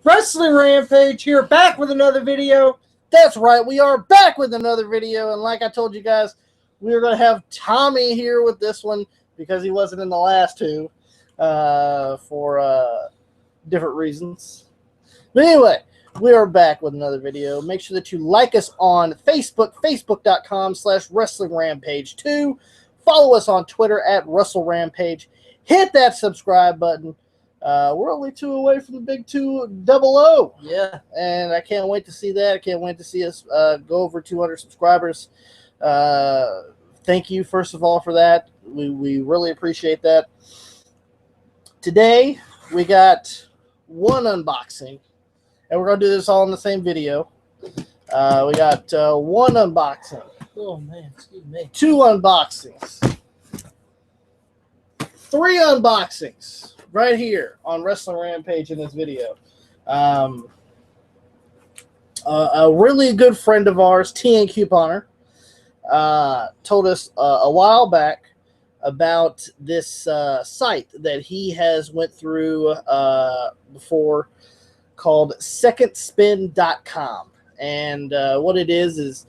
Wrestling Rampage here, back with another video. That's right, we are back with another video, and like I told you guys, we are going to have Tommy here with this one because he wasn't in the last two for different reasons. But anyway, we are back with another video. Make sure that you like us on Facebook, facebook.com/WrestlingRampage2. Follow us on Twitter at WrestleRampage. Hit that subscribe button. We're only 2 away from the big 200. Yeah. And I can't wait to see that. I can't wait to see us go over 200 subscribers. Thank you, first of all, for that. We really appreciate that. Today, we got one unboxing. And we're going to do this all in the same video. We got one unboxing. Oh, man. Excuse me. 2 unboxings. 3 unboxings. Right here on Wrestling Rampage in this video. A really good friend of ours, TN Couponer, told us a while back about this site that he has went through before called SecondSpin.com. And what it is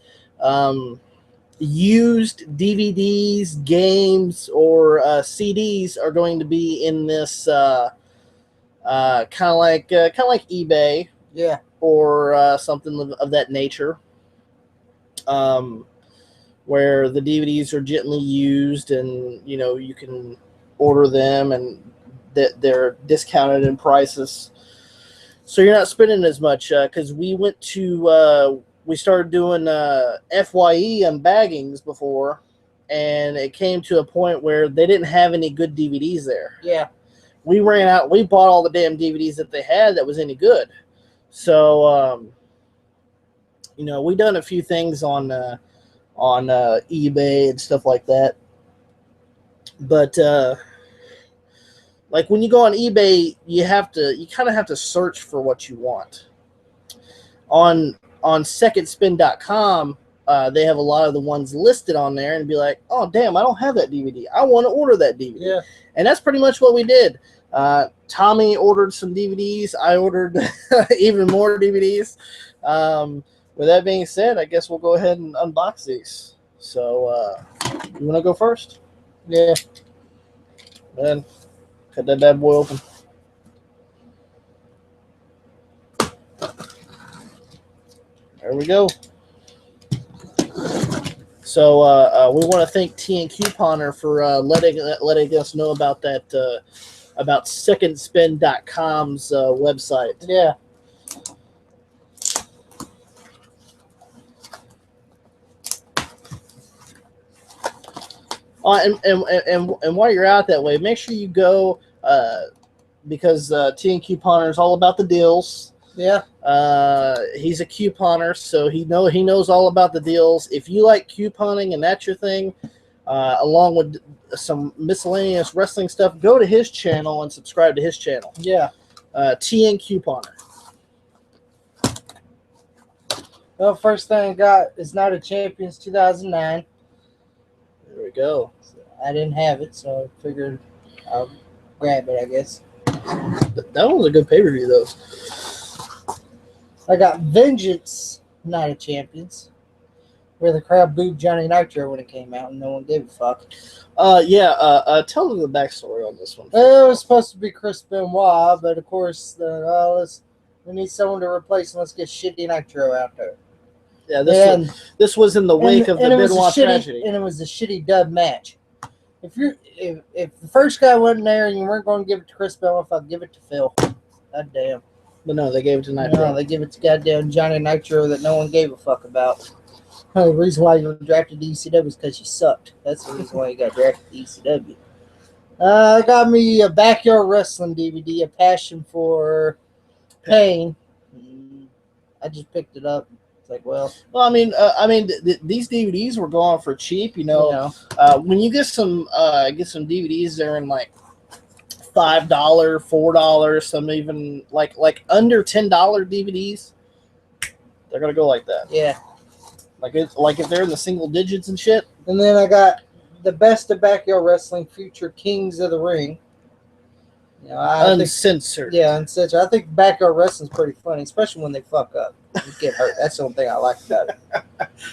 used DVDs, games, or CDs are going to be in this kind of like eBay, Yeah. or something of that nature, where the DVDs are gently used, and you can order them, and they're discounted in prices, so you're not spending as much. Because we went to we started doing FYE unbaggings before, and it came to a point where they didn't have any good DVDs there. Yeah. We ran out. We bought all the damn DVDs that they had that was any good. So, we done a few things on eBay and stuff like that. But like when you go on eBay, you kind of have to search for what you want. On SecondSpin.com, they have a lot of the ones listed on there, and be like, oh, damn, I don't have that DVD. I want to order that DVD. Yeah. And that's pretty much what we did. Tommy ordered some DVDs. I ordered even more DVDs. With that being said, I guess we'll go ahead and unbox these. So, you want to go first? Yeah. Then cut that bad boy open. There we go. So we want to thank TN Couponer for letting us know about that about SecondSpin.com's website. Yeah. And while you're out that way, make sure you go because TN Couponer is all about the deals. Yeah. He's a couponer, so he knows all about the deals. If you like couponing and that's your thing, along with some miscellaneous wrestling stuff, go to his channel and subscribe to his channel. Yeah. TN Couponer. Well, first thing I got is Night of Champions 2009. There we go. I didn't have it, so I figured I'll grab it, I guess. That one was a good pay-per-view, though. I got Vengeance Night of Champions, where the crowd booed Johnny Nitro when it came out, and no one gave a fuck. Tell them the backstory on this one. It was supposed to be Chris Benoit, but of course, we need someone to replace him. Let's get shitty Nitro out there. Yeah, this was in the wake of the Benoit tragedy, and it was a shitty dub match. If the first guy wasn't there and you weren't going to give it to Chris Benoit, I'd give it to Phil. God damn. But no, they gave it to Nitro. No, they give it to goddamn Johnny Nitro that no one gave a fuck about. The reason why you were drafted to ECW is because you sucked. That's the reason why you got drafted to ECW. I got me a Backyard Wrestling DVD, A Passion for Pain. I just picked it up. It's like, well, these DVDs were going for cheap. When you get some DVDs, they're in like $5, $4, some even like under $10 DVDs. They're gonna go like that. Yeah. Like if they're in the single digits and shit. And then I got the Best of Backyard Wrestling, Future Kings of the Ring. You know, I think, Uncensored. yeah, uncensored. I think backyard wrestling's pretty funny, especially when they fuck up and get hurt. That's the only thing I like about it.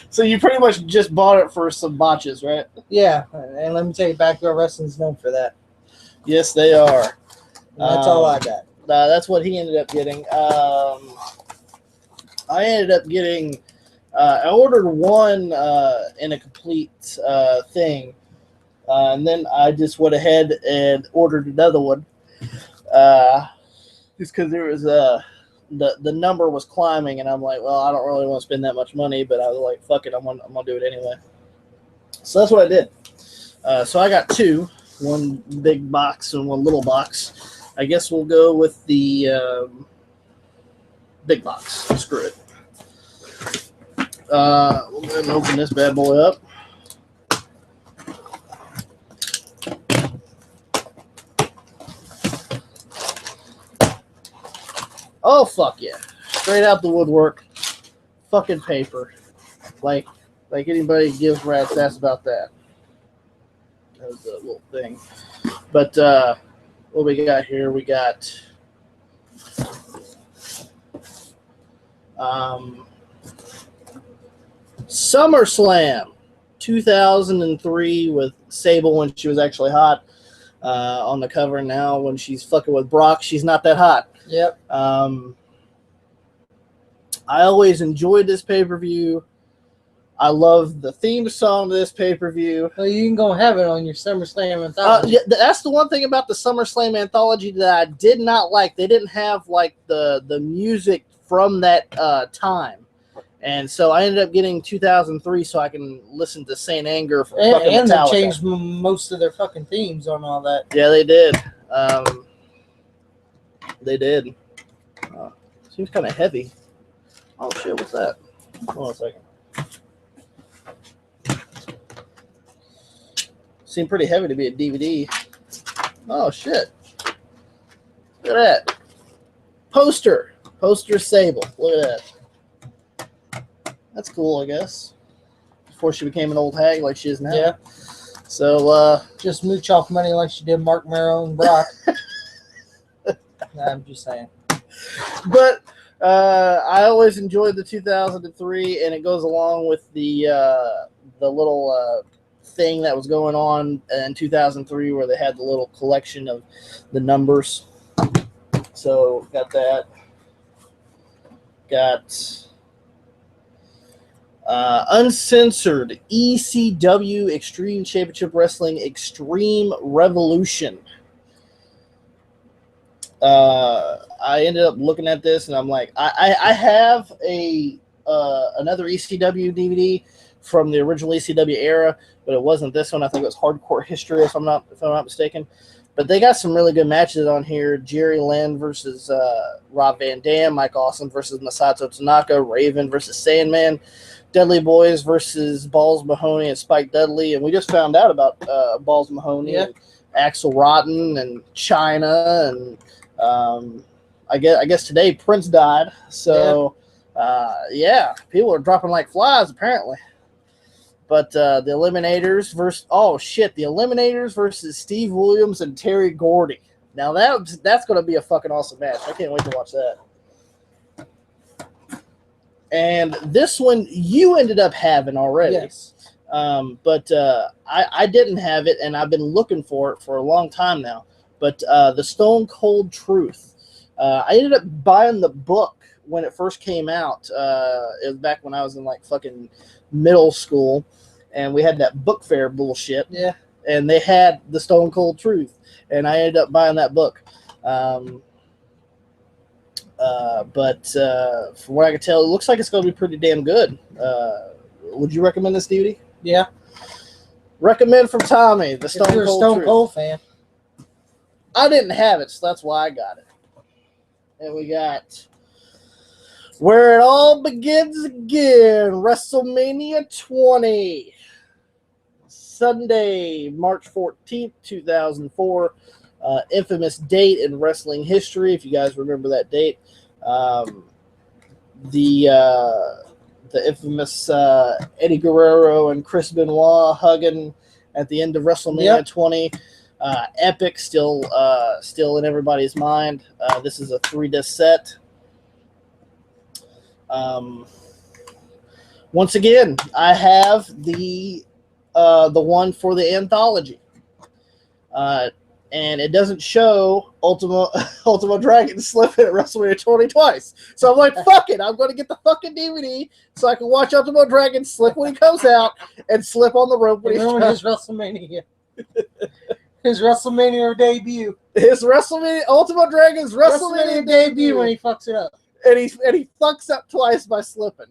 So you pretty much just bought it for some botches, right? Yeah, and let me tell you, backyard wrestling's known for that. Yes, they are. And that's all I got. That's what he ended up getting. I ended up getting. I ordered one in a complete thing, and then I just went ahead and ordered another one. Just because there was the number was climbing, and I'm like, well, I don't really want to spend that much money, but I was like, fuck it, I'm gonna do it anyway. So that's what I did. So I got two, one big box and one little box. I guess we'll go with the big box. Screw it. We'll go ahead and open this bad boy up. Oh, fuck yeah. Straight out the woodwork. Fucking paper. Like anybody gives rat's ass about that. That was a little thing. But what we got here? We got SummerSlam 2003 with Sable when she was actually hot on the cover. Now when she's fucking with Brock, she's not that hot. Yep. I always enjoyed this pay-per-view. I love the theme song to this pay-per-view. Well, you can go have it on your SummerSlam anthology. Yeah, that's the one thing about the SummerSlam anthology that I did not like. They didn't have like the music from that time. And so I ended up getting 2003 so I can listen to Saint Anger from fucking and Metallica. they changed most of their fucking themes on all that. Yeah, they did. They did. Seems kind of heavy. Oh, shit, what's that? Hold on a second. Seemed pretty heavy to be a DVD. Oh, shit. Look at that. Poster Sable. Look at that. That's cool, I guess. Before she became an old hag like she is now. Yeah. So, just mooch off money like she did Mark Merrow and Brock. I'm just saying. But I always enjoyed the 2003, and it goes along with the little thing that was going on in 2003 where they had the little collection of the numbers. So got that. Got uncensored ECW Extreme Championship Wrestling Extreme Revolution. I ended up looking at this and I'm like, I have another ECW DVD from the original ECW era, but it wasn't this one. I think it was Hardcore History, if I'm not mistaken. But they got some really good matches on here. Jerry Lynn versus Rob Van Dam, Mike Awesome versus Masato Tanaka, Raven versus Sandman, Dudley Boys versus Balls Mahoney and Spike Dudley. And we just found out about Balls Mahoney and Axel Rotten and Chyna, and I guess today Prince died. So yeah, people are dropping like flies apparently. But the Eliminators versus the Eliminators versus Steve Williams and Terry Gordy. Now that's going to be a fucking awesome match. I can't wait to watch that. And this one you ended up having already. Yes. But I didn't have it, and I've been looking for it for a long time now. But the Stone Cold Truth. I ended up buying the book when it first came out. It was back when I was in like fucking middle school, and we had that book fair bullshit. Yeah. And they had the Stone Cold Truth, and I ended up buying that book. But from what I can tell, it looks like it's going to be pretty damn good. Would you recommend this DVD? Yeah. Recommend from Tommy, the Stone Cold Truth. If you're a Stone Cold fan. I didn't have it, so that's why I got it. And we got Where It All Begins Again, WrestleMania 20. Sunday, March 14th, 2004. Infamous date in wrestling history, if you guys remember that date. The infamous Eddie Guerrero and Chris Benoit hugging at the end of WrestleMania 20. Epic, still in everybody's mind. This is a 3-disc set. Once again, I have the one for the anthology, and it doesn't show Ultimo Dragon slipping at WrestleMania 20 twice. So I'm like, fuck it, I'm going to get the fucking DVD so I can watch Ultimo Dragon slip when he comes out and slip on the rope when he's his WrestleMania. His WrestleMania debut. His WrestleMania, Ultimo Dragon's WrestleMania debut when he fucks it up. And he fucks up twice by slipping.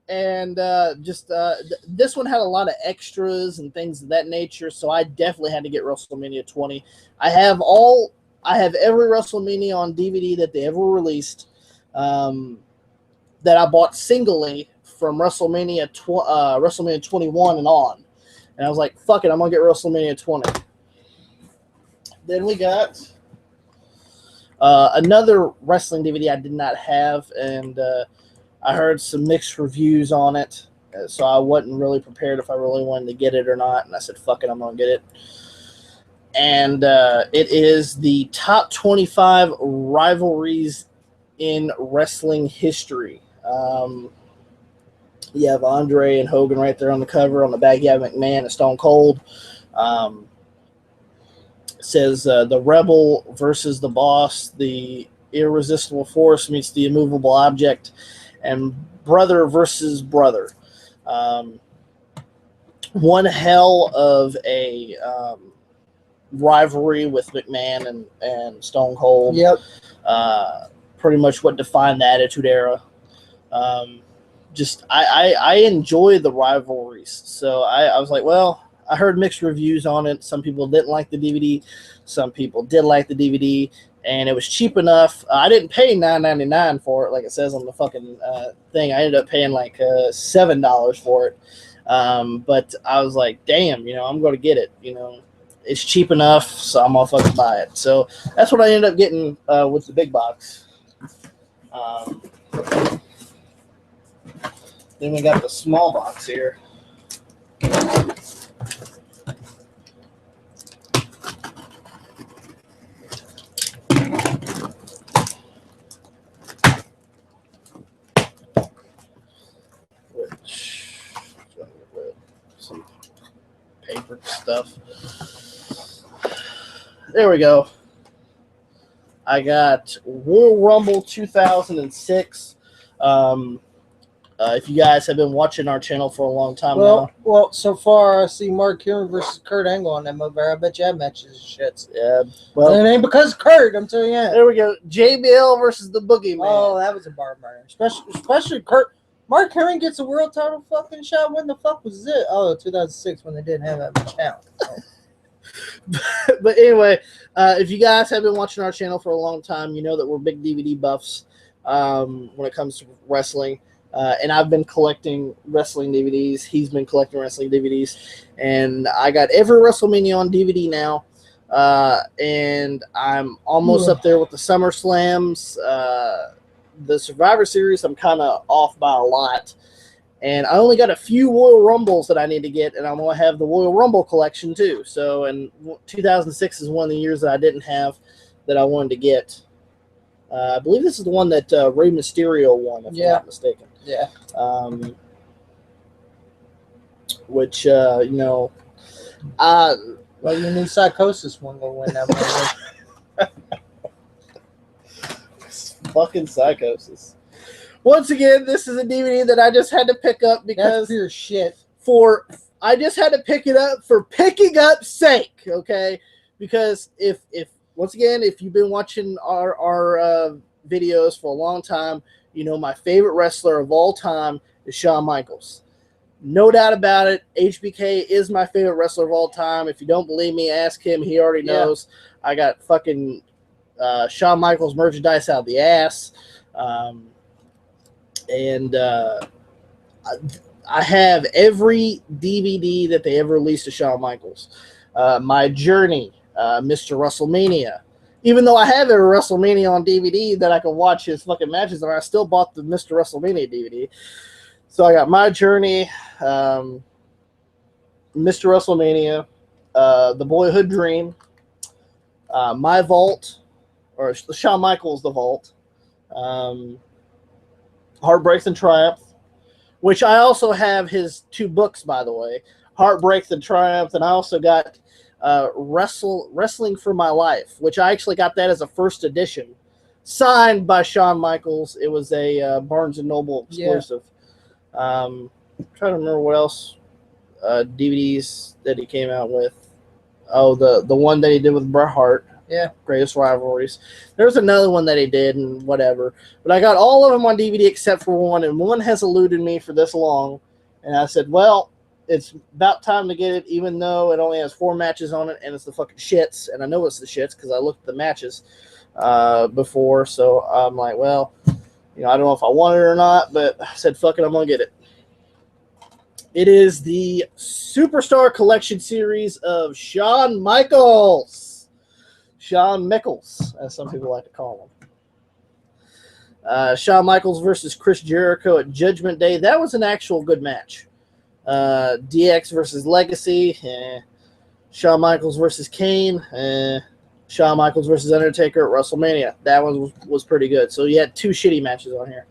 And this one had a lot of extras and things of that nature, so I definitely had to get WrestleMania 20. I have every WrestleMania on DVD that they ever released, that I bought singly from WrestleMania 21 and on. And I was like, fuck it, I'm gonna get WrestleMania 20. Then we got another wrestling DVD I did not have, and I heard some mixed reviews on it, so I wasn't really prepared if I really wanted to get it or not, and I said, fuck it, I'm going to get it. And it is the top 25 rivalries in wrestling history. You have Andre and Hogan right there on the cover. On the back, you have McMahon and Stone Cold. It says the Rebel versus the Boss, the irresistible force meets the immovable object, and brother versus brother. One hell of a rivalry with McMahon and Stone Cold. Yep. Pretty much what defined the Attitude Era. I enjoy the rivalries. So I was like, well, I heard mixed reviews on it. Some people didn't like the DVD. Some people did like the DVD. And it was cheap enough. I didn't pay $9.99 for it, like it says on the fucking thing. I ended up paying like $7 for it. But I was like, damn, I'm going to get it. It's cheap enough, so I'm going to fucking buy it. So that's what I ended up getting with the big box. Then we got the small box here. Some paper stuff. There we go. I got Royal Rumble 2006. If you guys have been watching our channel for a long time now. Well, so far I see Mark Henry versus Kurt Angle on that movie. I bet you that matches is shit. Yeah. Well, and it ain't because of Kurt, I'm telling you that. There we go. JBL versus the Boogeyman. Oh, that was a bar burner. Especially Kurt. Mark Henry gets a world title fucking shot. When the fuck was it? Oh, 2006 when they didn't have that much talent. But anyway, if you guys have been watching our channel for a long time, you know that we're big DVD buffs when it comes to wrestling. And I've been collecting wrestling DVDs. He's been collecting wrestling DVDs. And I got every WrestleMania on DVD now. And I'm almost up there with the SummerSlams. The Survivor Series, I'm kind of off by a lot. And I only got a few Royal Rumbles that I need to get, and I'm going to have the Royal Rumble collection too. So, and 2006 is one of the years that I didn't have that I wanted to get. I believe this is the one that Rey Mysterio won, if I'm not mistaken. Yeah. Which, well, your new Psychosis one will win that one. Fucking Psychosis. Once again, this is a DVD that I just had to pick up because that's pure shit. I just had to pick it up for picking up sake, okay? Because if once again, if you've been watching our videos for a long time, you know my favorite wrestler of all time is Shawn Michaels. No doubt about it. HBK is my favorite wrestler of all time. If you don't believe me, ask him. He already knows. I got fucking Shawn Michaels merchandise out the ass. And I have every DVD that they ever released of Shawn Michaels. My Journey, Mr. WrestleMania. Even though I have every WrestleMania on DVD that I can watch his fucking matches on, I still bought the Mr. WrestleMania DVD. So I got My Journey, Mr. WrestleMania, The Boyhood Dream, My Vault, or Shawn Michaels The Vault, Heartbreaks and Triumph, which I also have his 2 books, by the way, Heartbreaks and Triumph, and I also got Wrestling for My Life, which I actually got that as a first edition, signed by Shawn Michaels. It was a Barnes & Noble exclusive. Yeah. I'm trying to remember what else DVDs that he came out with. Oh, the one that he did with Bret Hart. Yeah. Greatest Rivalries. There's another one that he did and whatever. But I got all of them on DVD except for one, and one has eluded me for this long. And I said, well, it's about time to get it, even though it only has 4 matches on it, and it's the fucking shits. And I know it's the shits because I looked at the matches before. So I'm like, well, I don't know if I want it or not, but I said, fuck it, I'm going to get it. It is the Superstar Collection series of Shawn Michaels. Shawn Michaels, as some people like to call him. Shawn Michaels versus Chris Jericho at Judgment Day. That was an actual good match. DX versus Legacy. Shawn Michaels versus Kane. Shawn Michaels versus Undertaker at WrestleMania. That one was pretty good. So you had 2 shitty matches on here.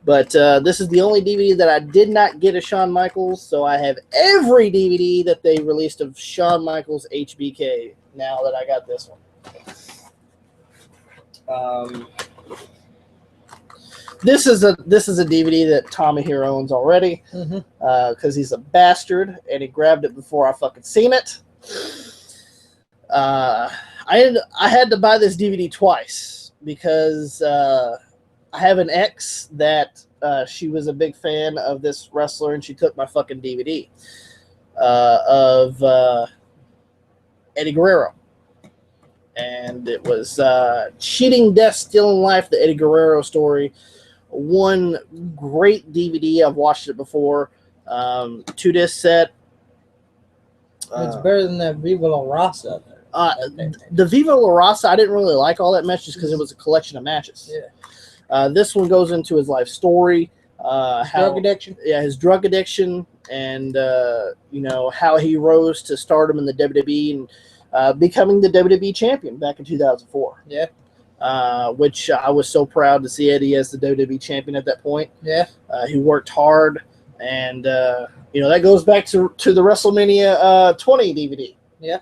But this is the only DVD that I did not get of Shawn Michaels, so I have every DVD that they released of Shawn Michaels HBK now that I got this one. This is a DVD that Tommy here owns already because he's a bastard and he grabbed it before I fucking seen it. I had to buy this DVD twice because I have an ex that she was a big fan of this wrestler, and she took my fucking DVD of Eddie Guerrero. And it was Cheating, Death, Stealing Life, the Eddie Guerrero story. One great DVD. I've watched it before. 2-disc set. It's better than that Viva La Raza. The Viva La Raza, I didn't really like all that match just because it was a collection of matches. Yeah. This one goes into his life story. Drug addiction. Yeah, his drug addiction, and how he rose to stardom in the WWE and becoming the WWE champion back in 2004. Yeah. Which I was so proud to see Eddie as the WWE champion at that point. Yeah. He worked hard, and that goes back to the WrestleMania 20 DVD. Yeah.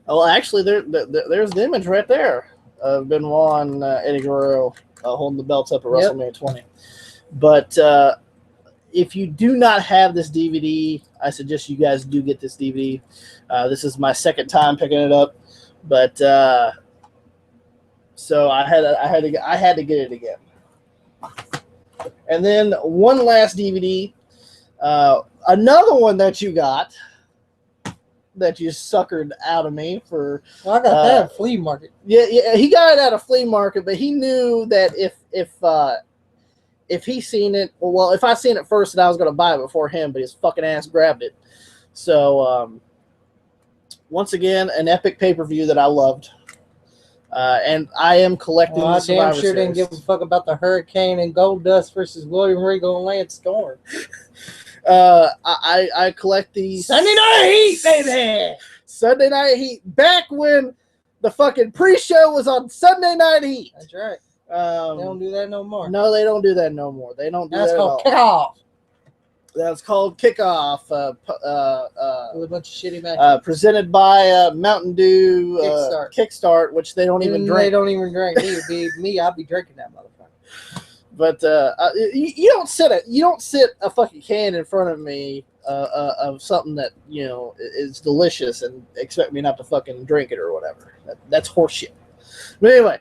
Actually, there's the image right there of Benoit and Eddie Guerrero holding the belts up at WrestleMania 20. But if you do not have this DVD, I suggest you guys do get this DVD. This is my second time picking it up, but so I had to get it again. And then one last DVD, another one that you got. That you suckered out of me for. Well, I got that at flea market. Yeah, he got it at a flea market, but he knew that if he seen it, if I seen it first, then I was going to buy it before him, but his fucking ass grabbed it. So once again, an epic pay-per-view that I loved, and I am collecting. I the Survivor damn sure didn't Series. give a fuck about the Hurricane and Goldust versus William Regal and Lance Storm. I collect these Sunday Night Heat, baby. Sunday Night Heat. Back when the fucking pre-show was on Sunday Night Heat. That's right. They They don't do that no more. No, they don't do that no more. They don't do That's that called at all. kickoff. That's called Kickoff. With a bunch of shitty matches. Presented by Mountain Dew Kickstart, which they don't even drink. They don't even drink. Me, I'd be drinking that motherfucker. But you don't sit a fucking can in front of me of something that is delicious and expect me not to fucking drink it or whatever. That's horseshit. But anyway,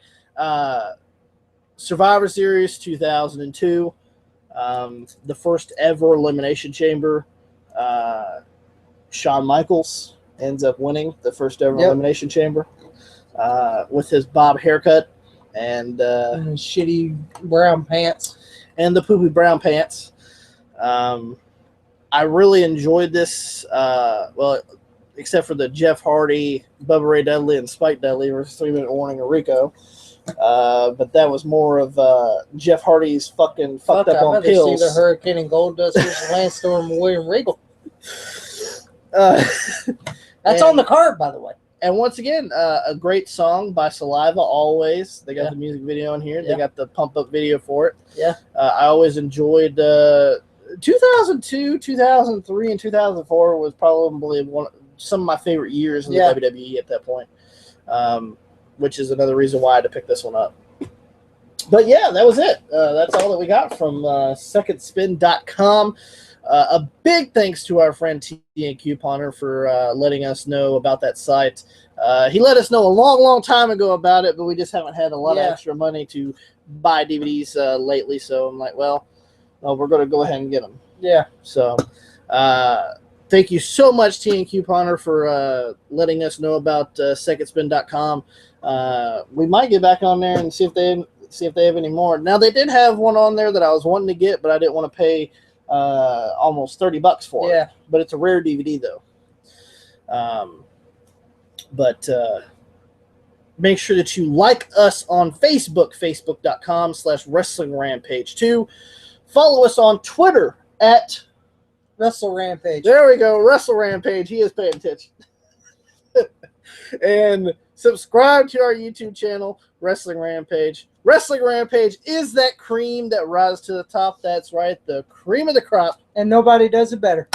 Survivor Series 2002, the first ever Elimination Chamber. Shawn Michaels ends up winning the first ever Elimination Chamber with his bob haircut. And shitty brown pants. And the poopy brown pants. I really enjoyed this. Except for the Jeff Hardy, Bubba Ray Dudley, and Spike Dudley versus 3-Minute Warning of Rico. But that was more of Jeff Hardy's fucking fucked up on pills. See the Hurricane and Goldust versus Lance Storm and William Regal. That's on the card, by the way. And once again, a great song by Saliva, Always. They got Yeah. the music video on here. Yeah. They got the pump-up video for it. Yeah. I always enjoyed 2002, 2003, and 2004 was probably some of my favorite years in the WWE at that point, which is another reason why I had to pick this one up. But, yeah, that was it. That's all that we got from SecondSpin.com. A big thanks to our friend TN Couponer for letting us know about that site. He let us know a long, long time ago about it, but we just haven't had a lot of extra money to buy DVDs lately. So I'm like, well, we're going to go ahead and get them. Yeah. So thank you so much, TN Couponer, for letting us know about SecondSpin.com. We might get back on there and see if they have any more. Now, they did have one on there that I was wanting to get, but I didn't want to pay almost $30 for it. But it's a rare DVD though. But make sure that you like us on Facebook, facebook.com/Wrestling Rampage 2. Follow us on Twitter at Wrestle Rampage. There we go, Wrestle Rampage. He is paying attention. And subscribe to our YouTube channel, Wrestling Rampage. Wrestling Rampage is that cream that rises to the top. That's right, the cream of the crop. And nobody does it better.